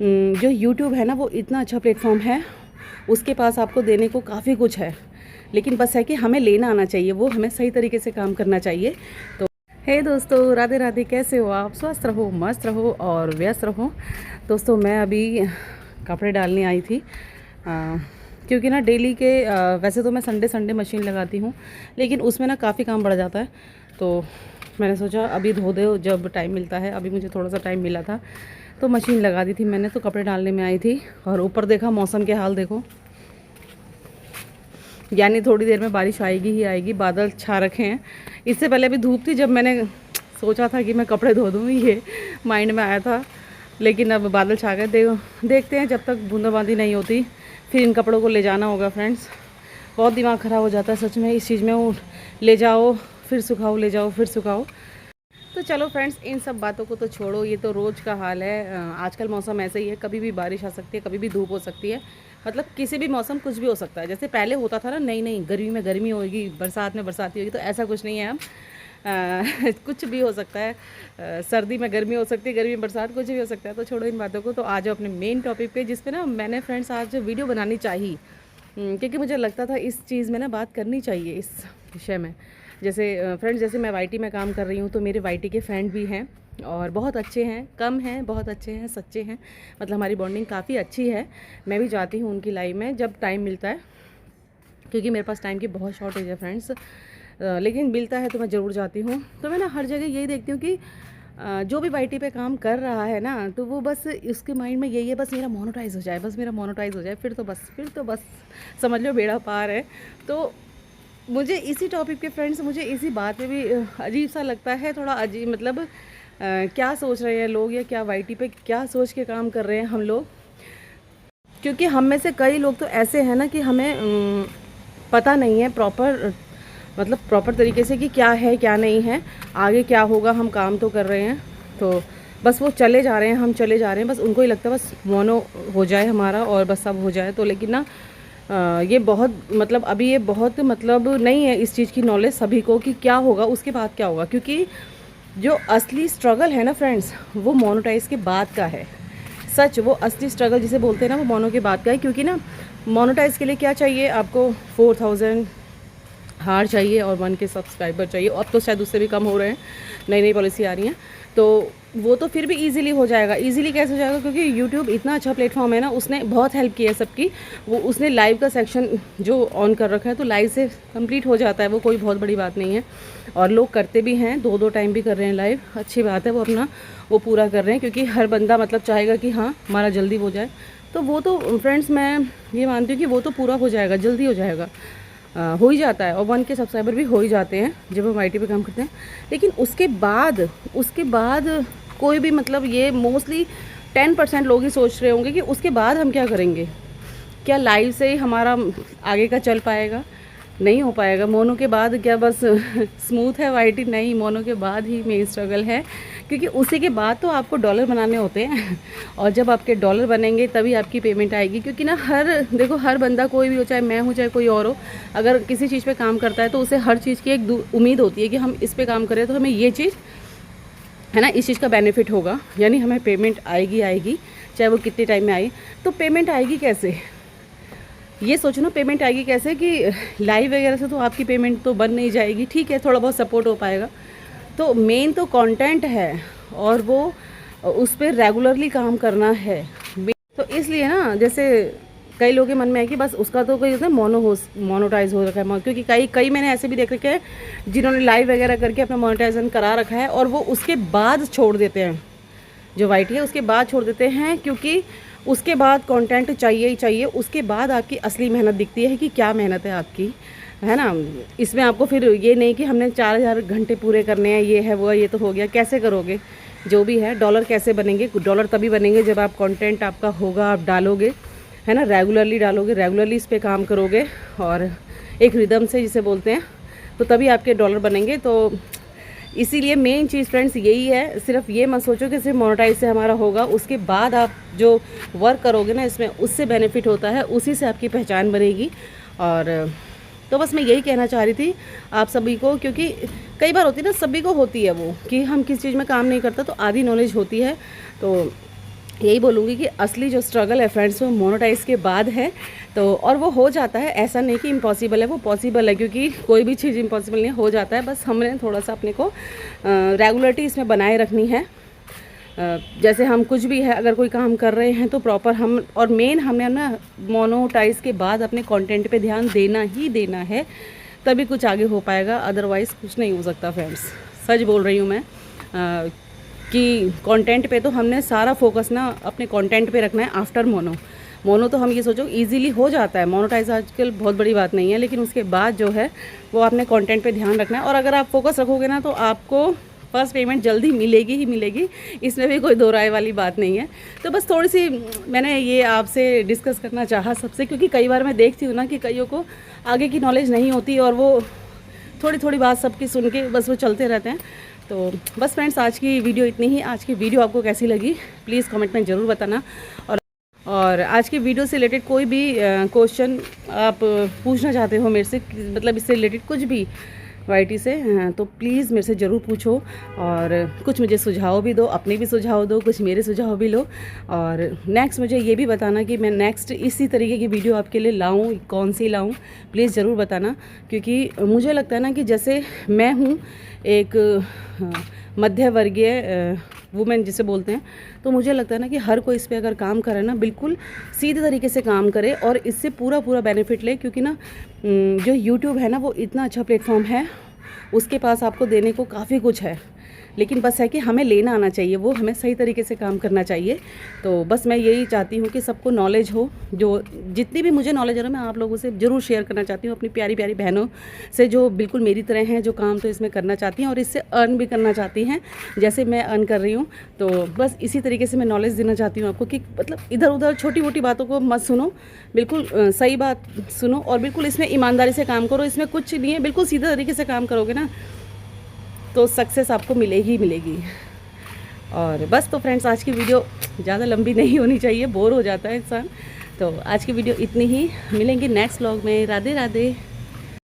जो यूट्यूब है ना वो इतना अच्छा प्लेटफॉर्म है, उसके पास आपको देने को काफ़ी कुछ है, लेकिन बस है कि हमें लेना आना चाहिए, वो हमें सही तरीके से काम करना चाहिए। तो हे दोस्तों, राधे राधे, कैसे हो आप? स्वस्थ रहो, मस्त रहो और व्यस्त रहो। दोस्तों मैं अभी कपड़े डालने आई थी, क्योंकि ना डेली के वैसे तो मैं संडे संडे मशीन लगाती हूँ, लेकिन उसमें ना काफ़ी काम बढ़ जाता है। तो मैंने सोचा अभी धो दो जब टाइम मिलता है। अभी मुझे थोड़ा सा टाइम मिला था तो मशीन लगा दी थी मैंने, तो कपड़े डालने में आई थी। और ऊपर देखा मौसम के हाल देखो, यानी थोड़ी देर में बारिश आएगी ही आएगी, बादल छा रखे हैं। इससे पहले भी धूप थी, जब मैंने सोचा था कि मैं कपड़े धो दूँ, ये माइंड में आया था, लेकिन अब बादल छा गए। देखते हैं, जब तक बूंदाबांदी नहीं होती फिर इन कपड़ों को ले जाना होगा। फ्रेंड्स बहुत दिमाग ख़राब हो जाता है सच में इस चीज़ में, वो ले जाओ फिर सुखाओ, ले जाओ फिर सुखाओ। तो चलो फ्रेंड्स, इन सब बातों को तो छोड़ो, ये तो रोज़ का हाल है। आजकल मौसम ऐसे ही है, कभी भी बारिश आ सकती है, कभी भी धूप हो सकती है, मतलब किसी भी मौसम कुछ भी हो सकता है। जैसे पहले होता था ना, नहीं गर्मी में गर्मी होगी, बरसात में बरसाती होगी, तो ऐसा कुछ नहीं है अब। कुछ भी हो सकता है, सर्दी में गर्मी हो सकती है, गर्मी में बरसात, कुछ भी हो सकता है। तो छोड़ो इन बातों को, तो आ जाओ अपने मेन टॉपिक पे, जिस पे ना मैंने फ्रेंड्स आज वीडियो बनानी चाहिए, क्योंकि मुझे लगता था इस चीज़ में ना बात करनी चाहिए इस विषय में। जैसे फ्रेंड्स, जैसे मैं वाईटी में काम कर रही हूँ, तो मेरे वाईटी के फ्रेंड भी हैं और बहुत अच्छे हैं, कम हैं, बहुत अच्छे हैं, सच्चे हैं, मतलब हमारी बॉन्डिंग काफ़ी अच्छी है। मैं भी जाती हूँ उनकी लाइफ में जब टाइम मिलता है, क्योंकि मेरे पास टाइम की बहुत शॉर्टेज है फ्रेंड्स, लेकिन मिलता है तो मैं ज़रूर जाती हूँ। तो मैं ना हर जगह यही देखती हूँ कि जो भी वाईटी पे काम कर रहा है ना, तो वो बस उसके माइंड में यही है, बस मेरा मोनेटाइज हो जाए, बस मेरा मोनेटाइज हो जाए, फिर तो बस समझ लो बेड़ा पार है। तो मुझे इसी टॉपिक के फ्रेंड्स, मुझे इसी बात पे भी अजीब सा लगता है, थोड़ा अजीब, मतलब क्या सोच रहे हैं लोग, या क्या वाईटी पे क्या सोच के काम कर रहे हैं हम लोग। क्योंकि हम में से कई लोग तो ऐसे हैं ना कि हमें पता नहीं है प्रॉपर, मतलब प्रॉपर तरीके से कि क्या है क्या नहीं है, आगे क्या होगा। हम काम तो कर रहे हैं, तो बस वो चले जा रहे हैं, हम चले जा रहे हैं, बस उनको ही लगता है बस मोनो हो जाए हमारा और बस सब हो जाए। तो लेकिन ना ये बहुत, मतलब अभी ये बहुत, मतलब नहीं है इस चीज़ की नॉलेज सभी को कि क्या होगा उसके बाद क्या होगा। क्योंकि जो असली स्ट्रगल है ना फ्रेंड्स, वो मोनेटाइज के बाद का है। सच, वो असली स्ट्रगल जिसे बोलते हैं ना, वो मोनो के बाद का है। क्योंकि ना मोनेटाइज के लिए क्या चाहिए आपको, 4000 हार चाहिए और 1 के सब्सक्राइबर चाहिए। अब तो शायद उससे भी कम हो रहे हैं, नई नई पॉलिसी आ रही हैं, तो वो तो फिर भी इजीली हो जाएगा। इजीली कैसे हो जाएगा? क्योंकि यूट्यूब इतना अच्छा प्लेटफॉर्म है ना, उसने बहुत हेल्प की है सबकी। वो उसने लाइव का सेक्शन जो ऑन कर रखा है, तो लाइव से कंप्लीट हो जाता है, वो कोई बहुत बड़ी बात नहीं है। और लोग करते भी हैं, 2-2 टाइम भी कर रहे हैं लाइव, अच्छी बात है। वो अपना वो पूरा कर रहे हैं, क्योंकि हर बंदा मतलब चाहेगा कि हाँ हमारा जल्दी हो जाए। तो वो तो फ्रेंड्स मैं ये मानती हूँ कि वो तो पूरा हो जाएगा, जल्दी हो जाएगा, हो ही जाता है। और 1 के सब्सक्राइबर भी हो ही जाते हैं जब हम आईटी पे काम करते हैं। लेकिन उसके बाद कोई भी, मतलब ये मोस्टली 10% लोग ही सोच रहे होंगे कि उसके बाद हम क्या करेंगे, क्या लाइव से ही हमारा आगे का चल पाएगा? नहीं हो पाएगा। मोनो के बाद क्या बस स्मूथ है वाईटी? नहीं, मोनो के बाद ही मेन स्ट्रगल है, क्योंकि उसी के बाद तो आपको डॉलर बनाने होते हैं और जब आपके डॉलर बनेंगे तभी आपकी पेमेंट आएगी। क्योंकि ना देखो, हर बंदा, कोई भी हो, चाहे मैं हूँ चाहे कोई और हो, अगर किसी चीज़ पे काम करता है तो उसे हर चीज़ की एक उम्मीद होती है कि हम इस पे काम करें तो हमें ये चीज़ है ना, इस चीज़ का बेनिफिट होगा, यानी हमें पेमेंट आएगी, चाहे वो कितने टाइम में आए। तो पेमेंट आएगी कैसे, ये सोचो ना, पेमेंट आएगी कैसे कि लाइव वगैरह से तो आपकी पेमेंट तो बन नहीं जाएगी। ठीक है, थोड़ा बहुत सपोर्ट हो पाएगा। तो मेन तो कंटेंट है और वो उस पर रेगुलरली काम करना है। तो इसलिए ना, जैसे कई लोगों के मन में है कि बस उसका तो कोई मोनोटाइज हो रखा है, क्योंकि कई मैंने ऐसे भी देख रखे हैं जिन्होंने लाइव वगैरह करके अपना मोनेटाइजेशन करा रखा है और वो उसके बाद छोड़ देते हैं, जो वाईटी है उसके बाद छोड़ देते हैं, क्योंकि उसके बाद कंटेंट चाहिए ही चाहिए। उसके बाद आपकी असली मेहनत दिखती है कि क्या मेहनत है आपकी, है ना। इसमें आपको फिर ये नहीं कि हमने 4000 घंटे पूरे करने हैं, ये है वो है, ये तो हो गया। कैसे करोगे? जो भी है, डॉलर कैसे बनेंगे? डॉलर तभी बनेंगे जब आप कंटेंट आपका होगा, आप डालोगे, है ना, रेगुलरली डालोगे, रेगुलरली इस पर काम करोगे और एक रिदम से जिसे बोलते हैं, तो तभी आपके डॉलर बनेंगे। तो इसीलिए मेन चीज़ फ्रेंड्स यही है। सिर्फ ये मत सोचो कि सिर्फ मोनेटाइज से हमारा होगा, उसके बाद आप जो वर्क करोगे ना इसमें, उससे बेनिफिट होता है, उसी से आपकी पहचान बनेगी। और तो बस मैं यही कहना चाह रही थी आप सभी को, क्योंकि कई बार होती है ना, सभी को होती है वो, कि हम किस चीज़ में काम नहीं करता तो आधी नॉलेज होती है। तो यही बोलूँगी कि असली जो स्ट्रगल है फ्रेंड्स वो मोनेटाइज के बाद है। तो और वो हो जाता है, ऐसा नहीं कि इम्पॉसिबल है, वो पॉसिबल है, क्योंकि कोई भी चीज़ इम्पॉसिबल नहीं हो जाता है। बस हमने थोड़ा सा अपने को रेगुलरिटी इसमें बनाए रखनी है। जैसे हम कुछ भी है अगर कोई काम कर रहे हैं तो प्रॉपर हम, और मेन हमें ना मोनेटाइज के बाद अपने कंटेंट पे ध्यान देना ही देना है, तभी कुछ आगे हो पाएगा, अदरवाइज़ कुछ नहीं हो सकता फ्रेंड्स। सच बोल रही हूँ मैं कि कंटेंट पे तो हमने सारा फोकस ना अपने कंटेंट पे रखना है। आफ्टर मोनो तो हम ये सोचो इजीली हो जाता है, मोनेटाइज आजकल बहुत बड़ी बात नहीं है, लेकिन उसके बाद जो है वो अपने कंटेंट पे ध्यान रखना है। और अगर आप फोकस रखोगे ना तो आपको फर्स्ट पेमेंट जल्दी मिलेगी ही मिलेगी, इसमें भी कोई दो राय वाली बात नहीं है। तो बस थोड़ी सी मैंने ये आपसे डिस्कस करना चाहा सबसे, क्योंकि कई बार मैं देखती हूँ ना कि कईयों को आगे की नॉलेज नहीं होती और वो थोड़ी थोड़ी बात सबकी सुन के बस वो चलते रहते हैं। तो बस फ्रेंड्स आज की वीडियो इतनी ही। आज की वीडियो आपको कैसी लगी प्लीज़ कमेंट में ज़रूर बताना। और आज की वीडियो से रिलेटेड कोई भी क्वेश्चन आप पूछना चाहते हो मेरे से, मतलब इससे रिलेटेड कुछ भी वाईटी से, तो प्लीज़ मेरे से ज़रूर पूछो। और कुछ मुझे सुझाव भी दो, अपने भी सुझाव दो, कुछ मेरे सुझाव भी लो। और नेक्स्ट मुझे ये भी बताना कि मैं नेक्स्ट इसी तरीके की वीडियो आपके लिए लाऊं, कौन सी लाऊं, प्लीज़ ज़रूर बताना। क्योंकि मुझे लगता है ना कि जैसे मैं हूँ एक मध्य वर्गीय वुमेन जिसे बोलते हैं, तो मुझे लगता है ना कि हर कोई इस पे अगर काम करे ना, बिल्कुल सीधे तरीके से काम करे और इससे पूरा बेनिफिट ले। क्योंकि ना जो यूट्यूब है ना वो इतना अच्छा प्लेटफॉर्म है, उसके पास आपको देने को काफ़ी कुछ है, लेकिन बस है कि हमें लेना आना चाहिए, वो हमें सही तरीके से काम करना चाहिए। तो बस मैं यही चाहती हूँ कि सबको नॉलेज हो, जो जितनी भी मुझे नॉलेज है ना मैं आप लोगों से ज़रूर शेयर करना चाहती हूँ, अपनी प्यारी प्यारी बहनों से जो बिल्कुल मेरी तरह हैं, जो काम तो इसमें करना चाहती हैं और इससे अर्न भी करना चाहती हैं जैसे मैं अर्न कर रही हूँ। तो बस इसी तरीके से मैं नॉलेज देना चाहती हूँ आपको कि मतलब इधर उधर छोटी मोटी बातों को मत सुनो, बिल्कुल सही बात सुनो और बिल्कुल इसमें ईमानदारी से काम करो। इसमें कुछ नहीं है, बिल्कुल सीधे तरीके से काम करोगे ना तो सक्सेस आपको मिलेगी ही मिलेगी। और बस तो फ्रेंड्स आज की वीडियो ज़्यादा लंबी नहीं होनी चाहिए, बोर हो जाता है इंसान। तो आज की वीडियो इतनी ही, मिलेंगे नेक्स्ट व्लॉग में। राधे राधे।